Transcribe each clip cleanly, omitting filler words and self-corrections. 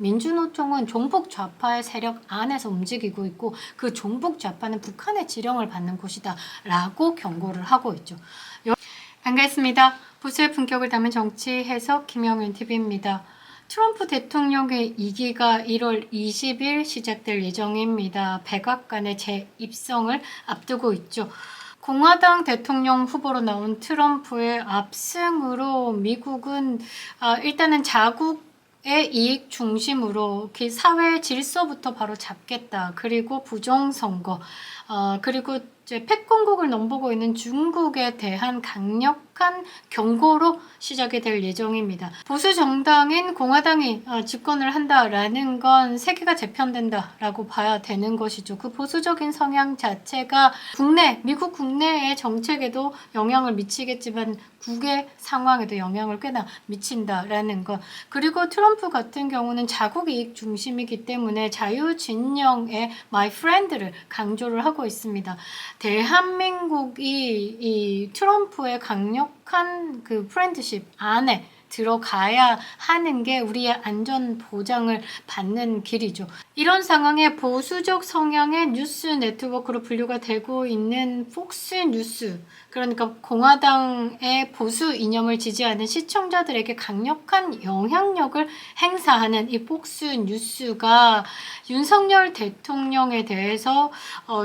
민주노총은 종북 좌파의 세력 안에서 움직이고 있고 그 종북 좌파는 북한의 지령을 받는 곳이다 라고 경고를 하고 있죠. 반갑습니다. 보수의 품격을 담은 정치 해석 김영윤 TV입니다. 트럼프 대통령의 2기가 1월 20일 시작될 예정입니다. 백악관의 재입성을 앞두고 있죠. 공화당 대통령 후보로 나온 트럼프의 압승으로 미국은 일단은 자국의 이익 중심으로 사회 질서부터 바로 잡겠다. 그리고 부정선거, 그리고 이제 패권국을 넘보고 있는 중국에 대한 강력한 경고로 시작이 될 예정입니다. 보수 정당인 공화당이 집권을 한다라는 건 세계가 재편된다라고 봐야 되는 것이죠. 그 보수적인 성향 자체가 미국 국내의 정책에도 영향을 미치겠지만 국외 상황에도 영향을 꽤나 미친다라는 것. 그리고 트럼프 같은 경우는 자국 이익 중심이기 때문에 자유진영의 my friend를 강조를 하고 있습니다. 대한민국이 이 트럼프의 강력한 그 프렌드십 안에 들어가야 하는 게 우리의 안전 보장을 받는 길이죠. 이런 상황에 보수적 성향의 뉴스 네트워크로 분류가 되고 있는 폭스뉴스, 그러니까 공화당의 보수 이념을 지지하는 시청자들에게 강력한 영향력을 행사하는 이 폭스뉴스가 윤석열 대통령에 대해서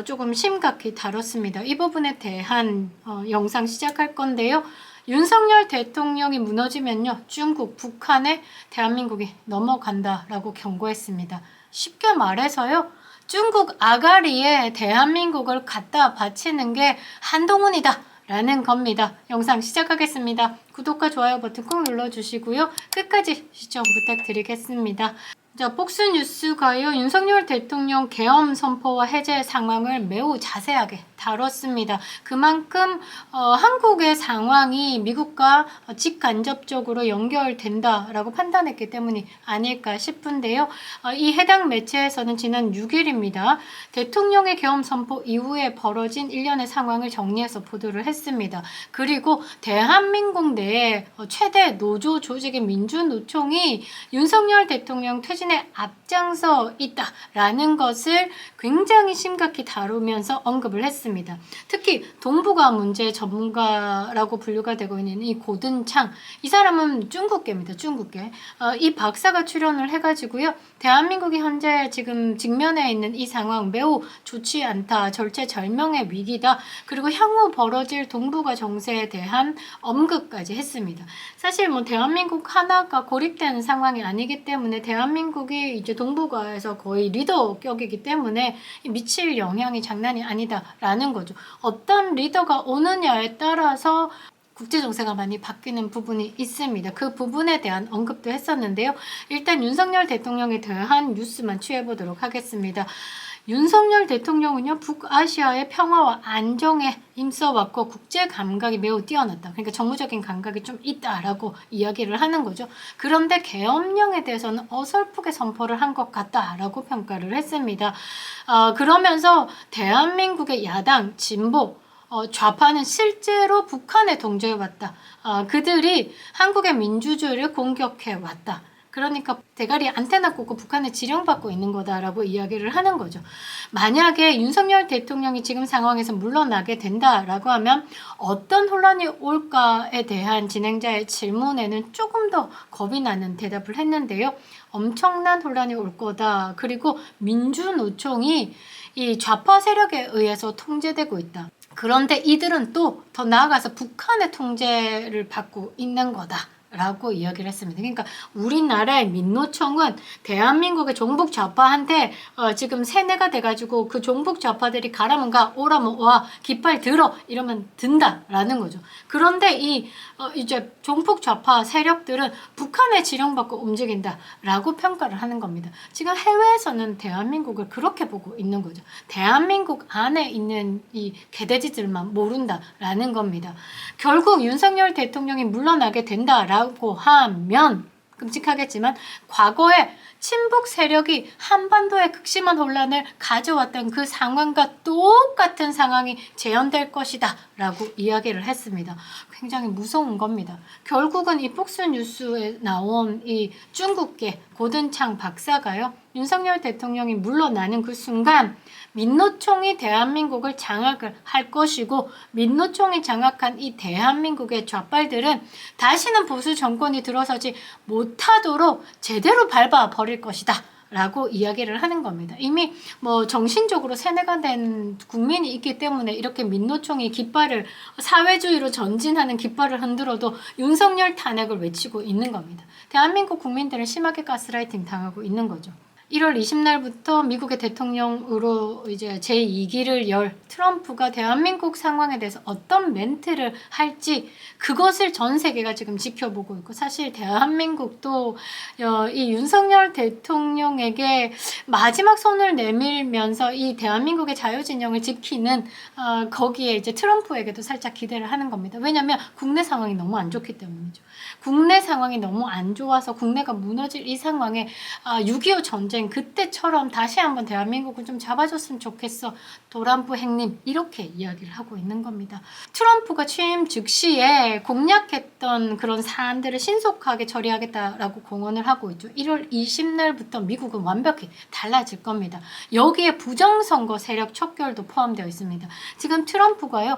조금 심각히 다뤘습니다. 이 부분에 대한 영상 시작할 건데요. 윤석열 대통령이 무너지면요, 중국, 북한에 대한민국이 넘어간다라고 경고했습니다. 쉽게 말해서요, 중국 아가리에 대한민국을 갖다 바치는 게 한동훈이다 라는 겁니다. 영상 시작하겠습니다. 구독과 좋아요 버튼 꼭 눌러주시고요. 끝까지 시청 부탁드리겠습니다. 자, 폭스뉴스가요, 윤석열 대통령 계엄 선포와 해제 상황을 매우 자세하게 다뤘습니다. 그만큼 한국의 상황이 미국과 직간접적으로 연결된다라고 판단했기 때문이 아닐까 싶은데요. 이 해당 매체에서는 지난 6일입니다. 대통령의 계엄 선포 이후에 벌어진 일련의 상황을 정리해서 보도를 했습니다. 그리고 대한민국 내에 최대 노조 조직인 민주노총이 윤석열 대통령 퇴진에 앞장서 있다라는 것을 굉장히 심각히 다루면서 언급을 했습니다. 특히 동북아 문제 전문가라고 분류가 되고 있는 이 고든창, 이 사람은 중국계입니다. 중국계. 이 박사가 출연을 해가지고요, 대한민국이 현재 지금 직면해 있는 이 상황 매우 좋지 않다, 절체절명의 위기다, 그리고 향후 벌어질 동북아 정세에 대한 언급까지 했습니다. 사실 대한민국 하나가 고립되는 상황이 아니기 때문에 대한민국이 이제 동북아에서 거의 리더격이기 때문에 미칠 영향이 장난이 아니다라는 거죠. 어떤 리더가 오느냐에 따라서 국제 정세가 많이 바뀌는 부분이 있습니다. 그 부분에 대한 언급도 했었는데요. 일단 윤석열 대통령에 대한 뉴스만 취해보도록 하겠습니다. 윤석열 대통령은요, 북아시아의 평화와 안정에 힘써왔고 국제 감각이 매우 뛰어났다. 그러니까 정무적인 감각이 좀 있다라고 이야기를 하는 거죠. 그런데 계엄령에 대해서는 어설프게 선포를 한 것 같다라고 평가를 했습니다. 그러면서 대한민국의 야당, 진보, 좌파는 실제로 북한에 동조해왔다. 그들이 한국의 민주주의를 공격해왔다. 그러니까 대가리 안테나 꽂고 북한에 지령받고 있는 거다라고 이야기를 하는 거죠. 만약에 윤석열 대통령이 지금 상황에서 물러나게 된다라고 하면 어떤 혼란이 올까에 대한 진행자의 질문에는 조금 더 겁이 나는 대답을 했는데요. 엄청난 혼란이 올 거다. 그리고 민주노총이 이 좌파 세력에 의해서 통제되고 있다. 그런데 이들은 또 더 나아가서 북한의 통제를 받고 있는 거다 라고 이야기를 했습니다. 그러니까 우리나라의 민노총은 대한민국의 종북 좌파한테 지금 세뇌가 돼가지고 그 종북 좌파들이 가라면 가, 오라면 와, 깃발 들어 이러면 든다라는 거죠. 그런데 이제 종북 좌파 세력들은 북한에 지령받고 움직인다라고 평가를 하는 겁니다. 지금 해외에서는 대한민국을 그렇게 보고 있는 거죠. 대한민국 안에 있는 이 개돼지들만 모른다라는 겁니다. 결국 윤석열 대통령이 물러나게 된다라고 하면 끔찍하겠지만 과거에 친북 세력이 한반도에 극심한 혼란을 가져왔던 그 상황과 똑같은 상황이 재현될 것이다 라고 이야기를 했습니다. 굉장히 무서운 겁니다. 결국은 이 폭스뉴스에 나온 이 중국계 고든창 박사가요, 윤석열 대통령이 물러나는 그 순간 민노총이 대한민국을 장악을 할 것이고, 민노총이 장악한 이 대한민국의 좌빨들은 다시는 보수 정권이 들어서지 못하도록 제대로 밟아 버릴 것이다 라고 이야기를 하는 겁니다. 이미 뭐 정신적으로 세뇌가 된 국민이 있기 때문에 이렇게 민노총이 깃발을, 사회주의로 전진하는 깃발을 흔들어도 윤석열 탄핵을 외치고 있는 겁니다. 대한민국 국민들은 심하게 가스라이팅 당하고 있는 거죠. 1월 20날부터 미국의 대통령으로 이제 제2기를 열 트럼프가 대한민국 상황에 대해서 어떤 멘트를 할지, 그것을 전 세계가 지금 지켜보고 있고, 사실 대한민국도 이 윤석열 대통령에게 마지막 손을 내밀면서 이 대한민국의 자유진영을 지키는 거기에 이제 트럼프에게도 살짝 기대를 하는 겁니다. 왜냐하면 국내 상황이 너무 안 좋기 때문이죠. 국내 상황이 너무 안 좋아서 국내가 무너질 이 상황에 6.25 전쟁 그때처럼 다시 한번 대한민국을 좀 잡아줬으면 좋겠어, 도란부 행님, 이렇게 이야기를 하고 있는 겁니다. 트럼프가 취임 즉시에 공약했던 그런 사안들을 신속하게 처리하겠다라고 공언을 하고 있죠. 1월 20날부터 미국은 완벽히 달라질 겁니다. 여기에 부정선거 세력 척결도 포함되어 있습니다. 지금 트럼프가요,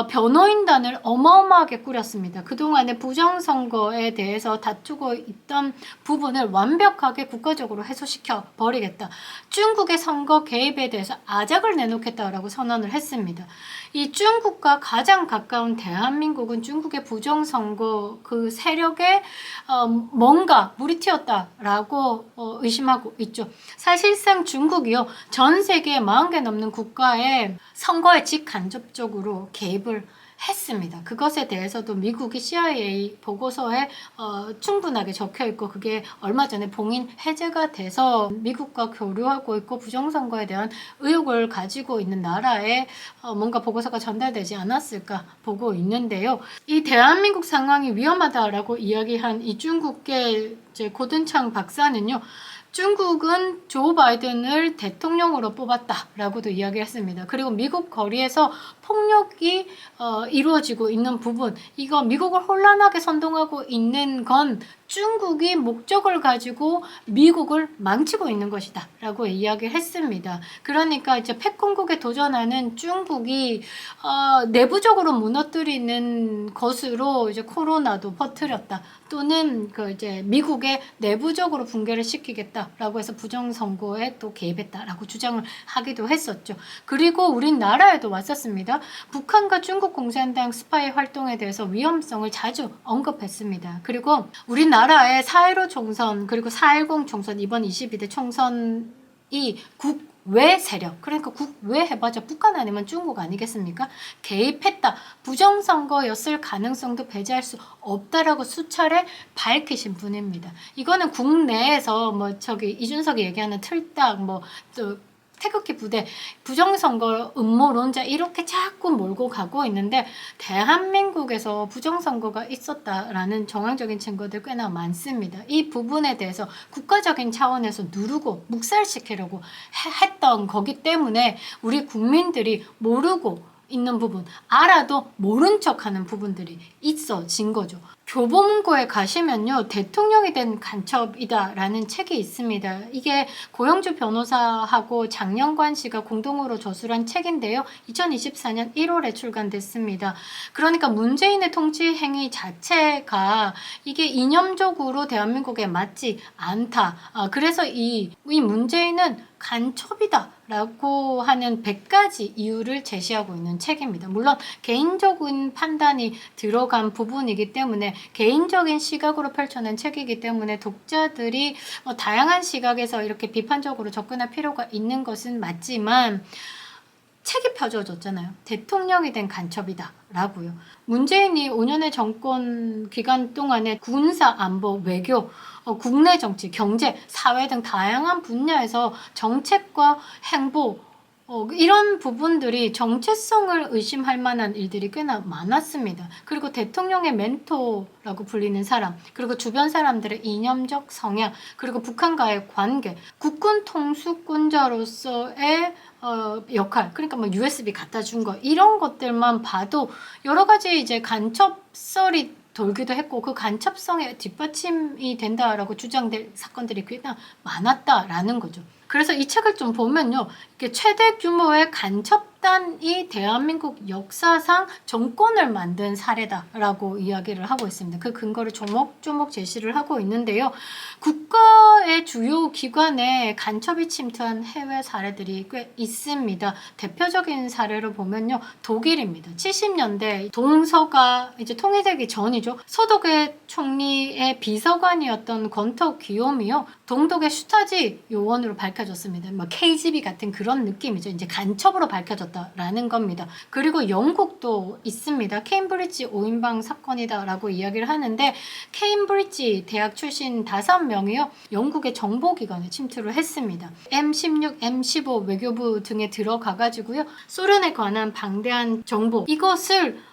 변호인단을 어마어마하게 꾸렸습니다. 그동안에 부정선거에 대해서 다투고 있던 부분을 완벽하게 국가적으로 해소시켜 버리겠다. 중국의 선거 개입에 대해서 아작을 내놓겠다라고 선언을 했습니다. 이 중국과 가장 가까운 대한민국은 중국의 부정선거 그 세력에 뭔가 물이 튀었다라고 의심하고 있죠. 사실상 중국이요, 전 세계 40개 넘는 국가의 선거에 직간접적으로 개입을 했습니다. 그것에 대해서도 미국이 CIA 보고서에 충분하게 적혀 있고, 그게 얼마 전에 봉인 해제가 돼서 미국과 교류하고 있고 부정선거에 대한 의혹을 가지고 있는 나라에 뭔가 보고서가 전달되지 않았을까 보고 있는데요. 이 대한민국 상황이 위험하다라고 이야기한 이 중국계 고든창 박사는요, 중국은 조 바이든을 대통령으로 뽑았다라고도 이야기했습니다. 그리고 미국 거리에서 폭력이 이루어지고 있는 부분, 이거 미국을 혼란하게 선동하고 있는 건 중국이 목적을 가지고 미국을 망치고 있는 것이다 라고 이야기를 했습니다. 그러니까 이제 패권국에 도전하는 중국이 내부적으로 무너뜨리는 것으로 이제 코로나도 퍼뜨렸다, 또는 그 이제 미국의 내부적으로 붕괴를 시키겠다라고 해서 부정선거에 또 개입했다라고 주장을 하기도 했었죠. 그리고 우리나라에도 왔었습니다. 북한과 중국 공산당 스파이 활동에 대해서 위험성을 자주 언급했습니다. 그리고 우리나라의 4.15 총선 그리고 4.10 총선, 이번 22대 총선이 국외 세력, 그러니까 국외 해봐자 북한 아니면 중국 아니겠습니까? 개입했다, 부정선거였을 가능성도 배제할 수 없다라고 수차례 밝히신 분입니다. 이거는 국내에서 뭐 이준석이 얘기하는 틀딱 또 태극기 부대, 부정선거 음모론자 이렇게 자꾸 몰고 가고 있는데, 대한민국에서 부정선거가 있었다라는 정황적인 증거들 꽤나 많습니다. 이 부분에 대해서 국가적인 차원에서 누르고 묵살시키려고 했던 거기 때문에 우리 국민들이 모르고 있는 부분, 알아도 모른 척하는 부분들이 있어진 거죠. 교보문고에 가시면요, 대통령이 된 간첩이다 라는 책이 있습니다. 이게 고영주 변호사하고 장영관 씨가 공동으로 저술한 책인데요, 2024년 1월에 출간됐습니다. 그러니까 문재인의 통치 행위 자체가 이게 이념적으로 대한민국에 맞지 않다, 그래서 이 문재인은 간첩이다 라고 하는 100가지 이유를 제시하고 있는 책입니다. 물론 개인적인 판단이 들어간 부분이기 때문에, 개인적인 시각으로 펼쳐낸 책이기 때문에 독자들이 다양한 시각에서 이렇게 비판적으로 접근할 필요가 있는 것은 맞지만, 책이 펴져졌잖아요. 대통령이 된 간첩이다 라고요. 문재인이 5년의 정권 기간 동안에 군사, 안보, 외교, 국내 정치, 경제, 사회 등 다양한 분야에서 정책과 행보, 이런 부분들이 정체성을 의심할 만한 일들이 꽤나 많았습니다. 그리고 대통령의 멘토라고 불리는 사람, 그리고 주변 사람들의 이념적 성향, 그리고 북한과의 관계, 국군 통수권자로서의 역할, 그러니까 뭐 USB 갖다 준 거, 이런 것들만 봐도 여러 가지 이제 간첩설이 돌기도 했고, 그 간첩성에 뒷받침이 된다라고 주장될 사건들이 꽤나 많았다라는 거죠. 그래서 이 책을 좀 보면요, 이게 최대 규모의 간첩단이 대한민국 역사상 정권을 만든 사례다라고 이야기를 하고 있습니다. 그 근거를 조목조목 제시를 하고 있는데요. 국가의 주요 기관에 간첩이 침투한 해외 사례들이 꽤 있습니다. 대표적인 사례로 보면요, 독일입니다. 70년대 동서가 이제 통일되기 전이죠. 서독의 총리의 비서관이었던 건터 기욤이요, 동독의 슈타지 요원으로 밝혀졌습니다. 뭐 KGB 같은 그런 느낌이죠. 이제 간첩으로 밝혀졌다라는 겁니다. 그리고 영국도 있습니다. 케임브리지 오인방 사건이다라고 이야기를 하는데, 케임브리지 대학 출신 5명이요, 영국의 정보기관에 침투를 했습니다. M16, M15 외교부 등에 들어가가지고요, 소련에 관한 방대한 정보, 이것을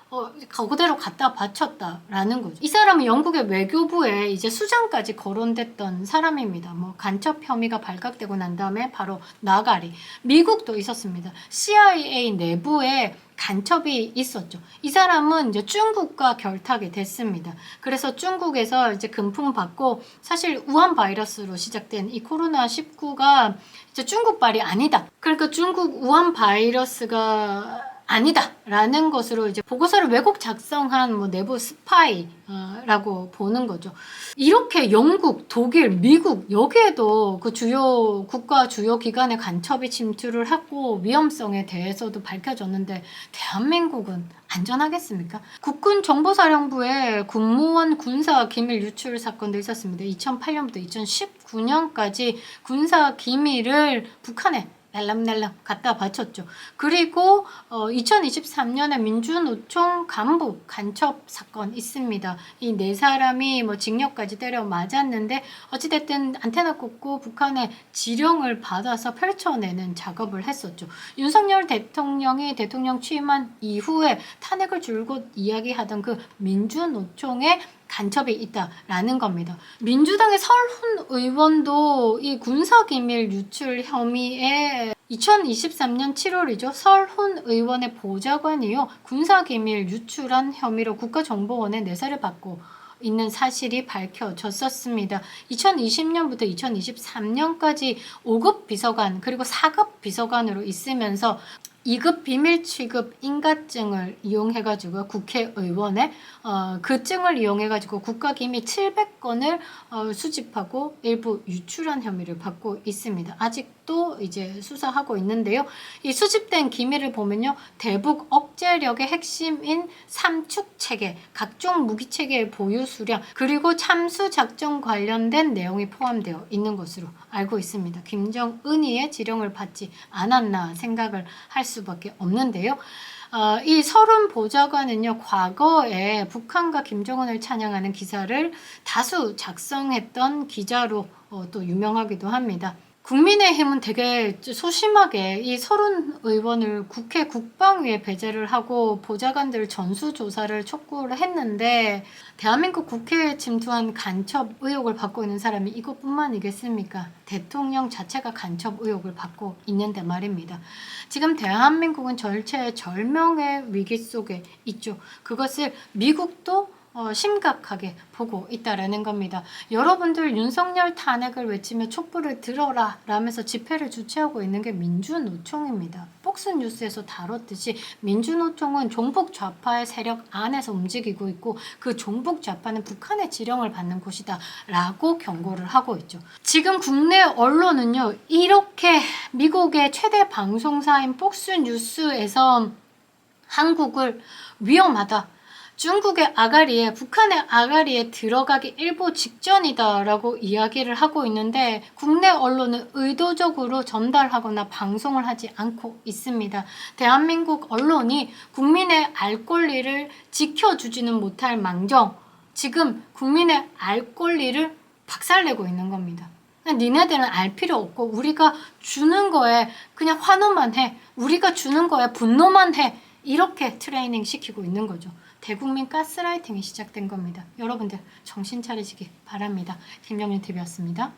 그대로 갖다 바쳤다라는 거죠. 이 사람은 영국의 외교부에 이제 수장까지 거론됐던 사람입니다. 뭐 간첩 혐의가 발각되고 난 다음에 바로 나가리. 미국도 있었습니다. CIA 내부에 간첩이 있었죠. 이 사람은 이제 중국과 결탁이 됐습니다. 그래서 중국에서 이제 금품 받고, 사실 우한 바이러스로 시작된 이 코로나19가 이제 중국발이 아니다. 그러니까 중국 우한 바이러스가 아니다라는 것으로 이제 보고서를 왜곡 작성한 뭐 내부 스파이라고 보는 거죠. 이렇게 영국, 독일, 미국, 여기에도 그 주요 국가 주요 기관의 간첩이 침투를 하고 위험성에 대해서도 밝혀졌는데, 대한민국은 안전하겠습니까? 국군정보사령부에 군무원 군사 기밀 유출 사건도 있었습니다. 2008년부터 2019년까지 군사 기밀을 북한에 날람날람 갖다 바쳤죠. 그리고 2023년에 민주노총 간부 간첩 사건 있습니다. 이 4사람이 뭐 징역까지 때려 맞았는데, 어찌됐든 안테나 꽂고 북한의 지령을 받아서 펼쳐내는 작업을 했었죠. 윤석열 대통령이 대통령 취임한 이후에 탄핵을 줄곧 이야기하던 그 민주노총의 간첩이 있다라는 겁니다. 민주당의 설훈 의원도 이 군사기밀 유출 혐의에 2023년 7월이죠. 설훈 의원의 보좌관이요, 군사기밀 유출한 혐의로 국가정보원에 내사를 받고 있는 사실이 밝혀졌었습니다. 2020년부터 2023년까지 5급 비서관 그리고 4급 비서관으로 있으면서 2급 비밀 취급 인가증을 이용해가지고 국회의원의 그 증을 이용해가지고 국가기밀 700건을 수집하고 일부 유출한 혐의를 받고 있습니다. 아직도 이제 수사하고 있는데요. 이 수집된 기밀을 보면요, 대북 억제력의 핵심인 삼축 체계, 각종 무기 체계의 보유 수량, 그리고 참수 작전 관련된 내용이 포함되어 있는 것으로 알고 있습니다. 김정은이의 지령을 받지 않았나 생각을 할 수밖에 없는데요. 이 설훈 보좌관은요, 과거에 북한과 김정은을 찬양하는 기사를 다수 작성했던 기자로 또 유명하기도 합니다. 국민의힘은 되게 소심하게 이 설훈 의원을 국회 국방위에 배제를 하고 보좌관들 전수조사를 촉구를 했는데, 대한민국 국회에 침투한 간첩 의혹을 받고 있는 사람이 이것뿐만이겠습니까? 대통령 자체가 간첩 의혹을 받고 있는데 말입니다. 지금 대한민국은 절체절명의 위기 속에 있죠. 그것을 미국도 심각하게 보고 있다라는 겁니다. 여러분들, 윤석열 탄핵을 외치며 촛불을 들어라 라면서 집회를 주최하고 있는 게 민주노총입니다. 폭스뉴스에서 다뤘듯이 민주노총은 종북 좌파의 세력 안에서 움직이고 있고, 그 종북 좌파는 북한의 지령을 받는 곳이다 라고 경고를 하고 있죠. 지금 국내 언론은요, 이렇게 미국의 최대 방송사인 폭스뉴스에서 한국을 위험하다, 중국의 아가리에, 북한의 아가리에 들어가기 일보 직전이다라고 이야기를 하고 있는데, 국내 언론은 의도적으로 전달하거나 방송을 하지 않고 있습니다. 대한민국 언론이 국민의 알 권리를 지켜주지는 못할 망정, 지금 국민의 알 권리를 박살내고 있는 겁니다. 니네들은 알 필요 없고 우리가 주는 거에 그냥 환호만 해. 우리가 주는 거에 분노만 해. 이렇게 트레이닝 시키고 있는 거죠. 대국민 가스라이팅이 시작된 겁니다. 여러분들 정신 차리시기 바랍니다. 김정윤 TV였습니다.